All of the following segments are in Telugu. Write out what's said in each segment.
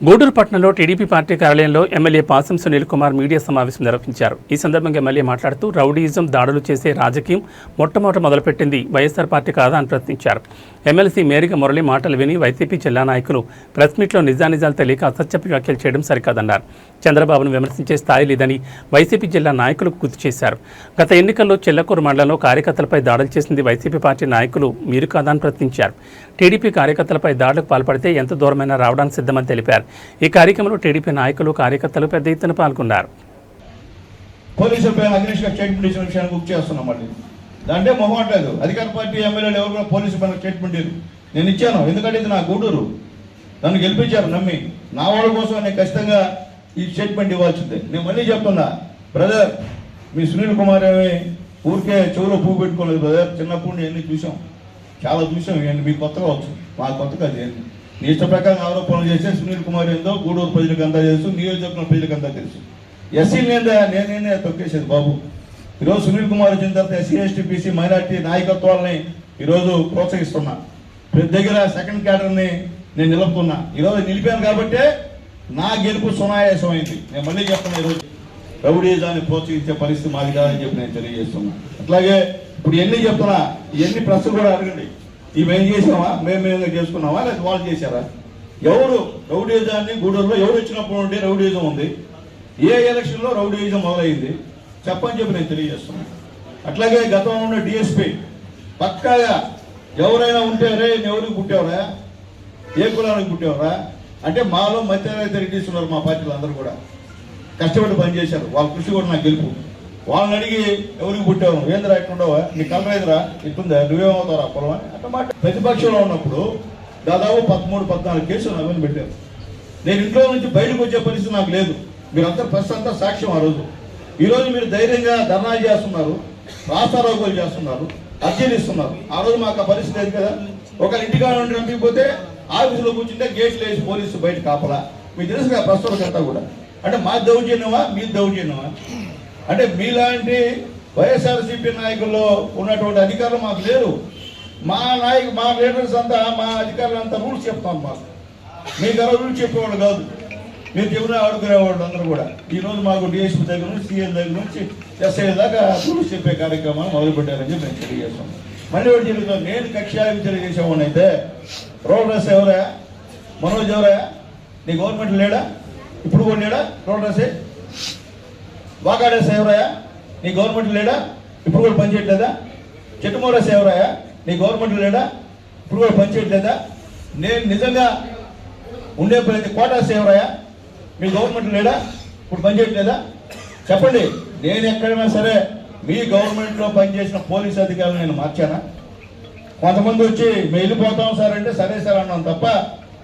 గూడూరు పట్టణంలో టీడీపీ పార్టీ కార్యాలయంలో ఎమ్మెల్యే పాసం సునీల్ కుమార్ మీడియా సమావేశం నిర్వహించారు. ఈ సందర్భంగా ఎమ్మెల్యే మాట్లాడుతూ రౌడీయిజం, దాడులు చేసే రాజకీయం మొట్టమొదట మొదలుపెట్టింది వైఎస్ఆర్ పార్టీ కాదా అని ప్రశ్నించారు. ఎమ్మెల్సీ మేరిక మురళి మాటలు విని వైసీపీ జిల్లా నాయకులు ప్రెస్ మీట్లో నిజానిజాలు తెలియక అసత్యపు వ్యాఖ్యలు చేయడం సరికాదన్నారు. చంద్రబాబును విమర్శించే స్థాయి లేదని వైసీపీ జిల్లా నాయకులకు గుర్తు చేశారు. గత ఎన్నికల్లో చిల్లకూరు మండలంలో కార్యకర్తలపై దాడులు చేసింది వైసీపీ పార్టీ నాయకులు, మీరు కాదా అని ప్రశ్నించారు. టీడీపీ కార్యకర్తలపై దాడులకు పాల్పడితే ఎంత దూరమైనా రావడానికి సిద్ధమని తెలిపారు. ఈ కార్యక్రమంలో టీడీపీ నాయకులు, కార్యకర్తలు పెద్ద ఎత్తున పాల్గొన్నారు. పోలీసులపై అగ్నిష్గా స్టేట్మెంట్ ఇచ్చిన విషయాన్ని గుర్తు చేస్తున్నాం. మళ్ళీ దాంట్లో మొహం లేదు. అధికార పార్టీ ఎమ్మెల్యేలు ఎవరు కూడా పోలీసు పైన స్టేట్మెంట్ నేను ఇచ్చాను. ఎందుకంటే ఇది నా గూడూరు, నన్ను గెలిపించారు నమ్మి. నా వాళ్ళ కోసం నేను ఖచ్చితంగా ఈ స్టేట్మెంట్ ఇవ్వాల్సిందే. నేను మళ్ళీ చెప్తున్నా, బ్రదర్ మీ సునీల్ కుమార్ ఏమి ఊరికే చెవులో పువ్వు పెట్టుకోలేదు బ్రదర్. చిన్నప్పుడు ఎన్ని చూసాం, చాలా చూసాం. ఇవన్నీ మీకు కొత్తగా వచ్చు, మా కొత్త కాదు. ఏంటి నీ ఇష్ట ప్రకారం ఆరోపణలు చేస్తే సునీల్ కుమార్ ఏందో గూడూరు ప్రజలకు అంతా తెలుసు, నియోజకవర్గం ప్రజలకు అంతా తెలుసు. ఎస్సీ నేనే తొక్కేసేది బాబు. ఈరోజు సునీల్ కుమార్ వచ్చిన తర్వాత ఎస్సీ, ఎస్టీ, బీసీ, మైనార్టీ నాయకత్వాలని ఈరోజు ప్రోత్సహిస్తున్నా. ప్రతి దగ్గర సెకండ్ క్యాడర్ని నేను నిలుపుతున్నా. ఈరోజు నిలిపాను కాబట్టే నా గెలుపు సునాయాసం అయింది. నేను మళ్ళీ చెప్తున్నా, ఈరోజు రౌడీజాన్ని ప్రోత్సహించే పరిస్థితి మాది కాదని చెప్పి నేను తెలియజేస్తున్నా. అట్లాగే ఇప్పుడు ఎన్ని చెప్తున్నా, ఇవన్నీ ప్రశ్న కూడా అడగండి. ఇవేం చేసామా, మేము చేసుకున్నామా, లేదా వాళ్ళు చేశారా? ఎవరు రౌడీజాన్ని గూడూరులో ఎవరు వచ్చినప్పుడు ఉంటే రౌడీజం ఉంది? ఏ ఎలక్షన్లో రౌడీజం మొదలైంది చెప్పని చెప్పి నేను తెలియజేస్తున్నాను. అట్లాగే గతంలో ఉన్న డిఎస్పీ పక్కాగా ఎవరైనా ఉంటే రే ఎవరికి పుట్టేవరా, ఏ కులానికి పుట్టేవరా అంటే మాలో మధ్యతరగతి రెడ్డిస్ ఉన్నారు. మా పార్టీలో అందరూ కూడా కష్టపడి పనిచేశారు. వాళ్ళ కృషి కూడా నాకు గెలుపు. వాళ్ళని అడిగి ఎవరికి పుట్టావు, ఏంద్రా ఇట్లుండవా, నీ కలరైదురా ఇట్లుందా, నువ్వేమవుతారా పొలం అని అన్నమాట. ప్రతిపక్షంలో ఉన్నప్పుడు దాదాపు 13-14 కేసులు నా మీద పెట్టారు. నేను ఇంట్లో నుంచి బయటకు వచ్చే పరిస్థితి నాకు లేదు. మీరంతా ప్రశ్న అంతా సాక్ష్యం. ఆ రోజు ఈరోజు మీరు ధైర్యంగా ధర్నాలు చేస్తున్నారు, రాస్తారోకోలు చేస్తున్నారు, అర్జీలు ఇస్తున్నారు. ఆ రోజు మాకు ఆ పరిస్థితి లేదు కదా. ఒక ఇంటికాడ నుండి రంపిపోతే ఆఫీసులో కూర్చుంటే గేట్లు వేసి పోలీసు బయట కాపలా. మీకు తెలుసు కదా ప్రస్తుతం కూడా. అంటే మా దౌర్జన్యమా, మీ దౌర్జన్యమా? అంటే మీలాంటి వైఎస్ఆర్సీపీ నాయకుల్లో ఉన్నటువంటి అధికారులు మాకు లేరు. మా లీడర్స్ అంతా, మా అధికారులు అంతా రూల్స్ చెప్తాం. మాకు మీకు రూల్స్ చెప్పేవాళ్ళు కాదు, మీరు చెప్పిన ఆడుకునేవాళ్ళు అందరూ కూడా. ఈరోజు మాకు డిఎస్పీ దగ్గర నుంచి, సీఎం దగ్గర నుంచి ఎస్ఐ దాకా రూల్స్ చెప్పే కార్యక్రమాలు మొదలుపెట్టారని చెప్పి మేము తెలియజేస్తాం. మళ్ళీ ఒకటి జరుగుతాం, నేను కక్షాభిచర్య చేసేవాడిని అయితే రోడ్ డ్రెస్ ఎవరా, మనోజ్ ఎవరా, నీ గవర్నమెంట్ లేడా? ఇప్పుడు కూడా లేడా రోడ్ డ్రెస్? వాకాడేస్ ఎవరాయా, నీ గవర్నమెంట్ లేడా? ఇప్పుడు కూడా పనిచేయట్లేదా? చెట్టుమూరేస్ ఎవరాయా, నీ గవర్నమెంట్ లేడా? ఇప్పుడు కూడా పనిచేయట్లేదా? నేను నిజంగా ఉండే ప్రతి కోటాస్ ఎవరాయా, మీ గవర్నమెంట్ లేడా? ఇప్పుడు పనిచేయట్లేదా? చెప్పండి. నేను ఎక్కడైనా సరే మీ గవర్నమెంట్లో పనిచేసిన పోలీస్ అధికారులు నేను మార్చానా? కొంతమంది వచ్చి మేము వెళ్ళిపోతాం సార్ అంటే సరే సార్ అన్నాం తప్ప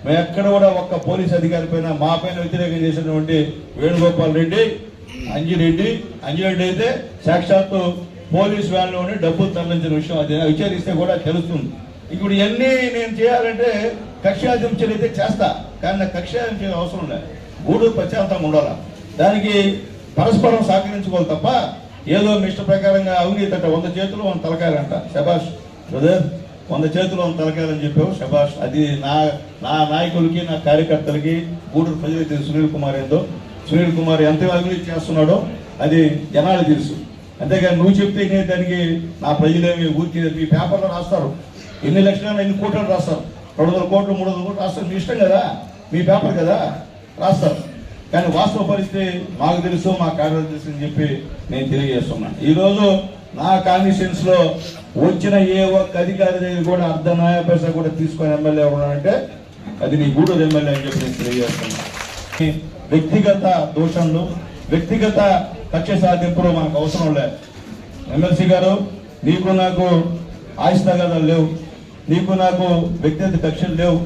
మేము ఎక్కడ కూడా ఒక్క పోలీస్ అధికారి పైన, మా పైన వ్యతిరేకం చేసినటువంటి వేణుగోపాల్ రెడ్డి, అంజిరెడ్డి అయితే సాక్షాత్తు పోలీస్ వ్యాన్లోనే డబ్బులు తరలించిన విషయం అది విచారిస్తే కూడా తెలుస్తుంది. ఇప్పుడు ఇవన్నీ నేను చేయాలంటే కక్షాధించలు అయితే చేస్తా, కానీ నాకు కక్షాధించే అవసరం లేదు. గూడూరు ప్రశాంతంగా ఉండాలి. దానికి పరస్పరం సహకరించుకోవాలి తప్ప ఏదో మీ ఇష్ట ప్రకారంగా అవినీతి అంటే 100 చేతులు 100 తలకాయలంట. శభాష్ బ్రదర్, 100 చేతులు 100 తలకాయలని చెప్పావు, శభాష్. అది నా నాయకులకి, నా కార్యకర్తలకి, గూడూరు ప్రజలకి సునీల్ కుమార్ ఏందో, సునీల్ కుమార్ ఎంత అభివృద్ధి చేస్తున్నాడో అది జనాలు తెలుసు. అంతేగాని నువ్వు చెప్తే దానికి నా ప్రజలేమి ఊరికి మీ పేపర్లో రాస్తారు. ఎన్ని లక్షలు, ఎన్ని కోట్లు రాస్తారు, 200 కోట్లు 300 కోట్లు రాస్తారు. మీ ఇష్టం కదా, మీ పేపర్ కదా, రాస్తారు. కానీ వాస్తవ పరిస్థితి మాకు తెలుసు, మా కార్యాలయం తెలుసు అని చెప్పి నేను తెలియజేస్తున్నాను. ఈరోజు నా కాన్స్టిట్యూన్సీలో వచ్చిన ఏ ఒక్క అధికారి దగ్గర కూడా అర్ధ న్యాయ పైసా కూడా తీసుకొని ఎమ్మెల్యే ఉన్నాడంటే అది నీ గూడూరు ఎమ్మెల్యే అని చెప్పి నేను తెలియజేస్తున్నాను. వ్యక్తిగత దోషణలు, వ్యక్తిగత కక్ష సాధింపులు మనకు అవసరం లేదు. ఎమ్మెల్సీ గారు, నీకు నాకు ఆయుస్తగాదాలు లేవు, నీకు నాకు వ్యక్తిగత కక్షలు లేవు.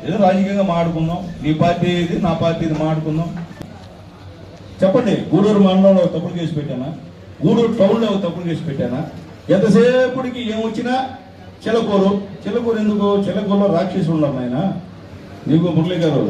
ఏదో రాజకీయంగా మాట్లాడుకుందాం, నీ పార్టీ ఇది, నా పార్టీ ఇది మాట్లాడుకుందాం. చెప్పండి, గూడూరు మండలంలో తప్పుడు కేసు పెట్టానా? గూడూరు టౌన్లో తప్పుడు కేసు పెట్టానా? ఎంతసేపటికి ఏమొచ్చినా చిలకూరు ఎందుకు? చిలకూరులో రాక్షసులు ఉన్నారు ఆయన. నీకు మురళి గారు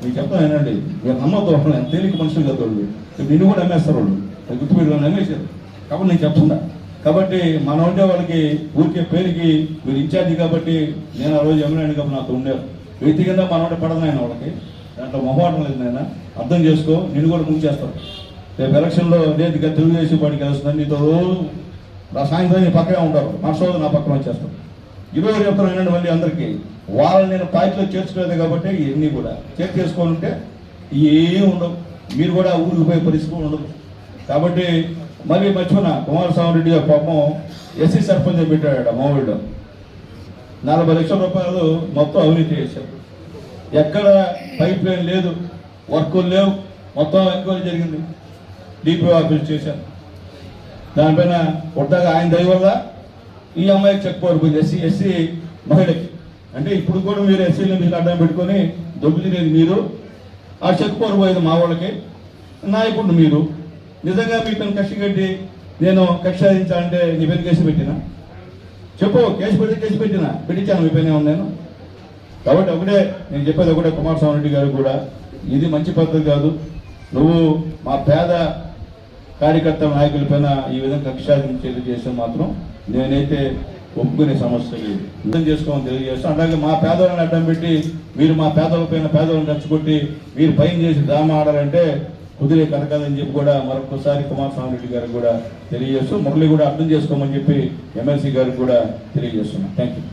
మీకు చెప్తాను ఏనండి, మీరు నమ్మతో ఎంత తేలిక మనుషులు కదా వాళ్ళు. నిన్ను కూడా నమ్మేస్తారు వాళ్ళు, గుర్తుపెట్టుకొని నమ్మేశారు. కాబట్టి నేను చెప్తున్నా. కాబట్టి మన ఉండే వాళ్ళకి ఊరికే పేరుకి మీరు ఇన్ఛార్జి కాబట్టి నేను ఆ రోజు ఎమ్మెల్యే కాబట్టి నాతో ఉండేవారు. వ్యక్తిగతంగా మన ఉంటే పడదు ఆయన వాళ్ళకి. దాంట్లో మొహమాటం లేదు నాయన, అర్థం చేసుకో, నిన్ను కూడా ముంచేస్తాను. రేపు ఎలక్షన్లో లేదు తెలుగుదేశం పార్టీకి వెళ్తున్నాను, నీతో రోజు నా సాయంత్రం నీ పక్కనే ఉంటారు, నా సోదరు నా పక్కన వచ్చేస్తాను. ఈరోజు చెప్తున్నాను మళ్ళీ అందరికీ, వాళ్ళని నేను పార్టీలో చేర్చుకోలేదు కాబట్టి ఇవన్నీ కూడా చేసుకొని ఉంటే ఏం ఉండవు, మీరు కూడా ఊరికి పోయే పరిస్థితి ఉండదు. కాబట్టి మళ్ళీ మర్చిపోయిన కుమారస్వామి రెడ్డి గారు పాపం ఎస్సీ సర్పంచ్ పెట్టాడు మామూలు 40 లక్షల రూపాయలు మొత్తం అవినీతి చేశారు. ఎక్కడ పైప్ లైన్ లేదు, వర్కులు లేవు, మొత్తం ఎంక్వైరీ జరిగింది, డిపిఓ ఆఫీస్ చేశారు. దానిపైన కొత్తగా ఆయన దయ వల్ల ఈ అమ్మాయికి చెక్ పవర్ పోయింది, ఎస్సీ మహిళకి. అంటే ఇప్పుడు కూడా మీరు ఎస్సీని మీకు అడ్డం పెట్టుకొని దొబ్బుతినేది మీరు, ఆ చెక్ పవర్ పోయేది మా వాళ్ళకి, నాయకుడు మీరు. నిజంగా మీకు కక్ష కట్టి నేను కక్ష సాధించాలంటే నీ పైన కేసు పెట్టినా చెప్పు, కేసు పెట్టించాను మీ పైన నేను. కాబట్టి ఒకటే నేను చెప్పేది ఒకటే, కుమారస్వామి రెడ్డి గారు కూడా ఇది మంచి పద్ధతి కాదు. నువ్వు మా పేద కార్యకర్త నాయకుల పైన ఈ విధంగా కక్ష సాధించేది చేస్తే మాత్రం నేనైతే ఒప్పుకునే సమస్య లేదు, అర్థం చేసుకోమని తెలియజేస్తాను. అలాగే మా పేదవాళ్ళని అడ్డం పెట్టి మీరు మా పేదల పైన పేదవాళ్ళని రెచ్చగొట్టి మీరు పైన చేసి డ్రామా ఆడాలంటే కుదిరే కథ కాదని చెప్పి కూడా మరొకసారి కుమారస్వామి రెడ్డి గారికి కూడా తెలియజేస్తూ, మురళి కూడా అర్థం చేసుకోమని చెప్పి ఎమ్మెల్సీ గారికి కూడా తెలియజేస్తున్నాను. Thank you.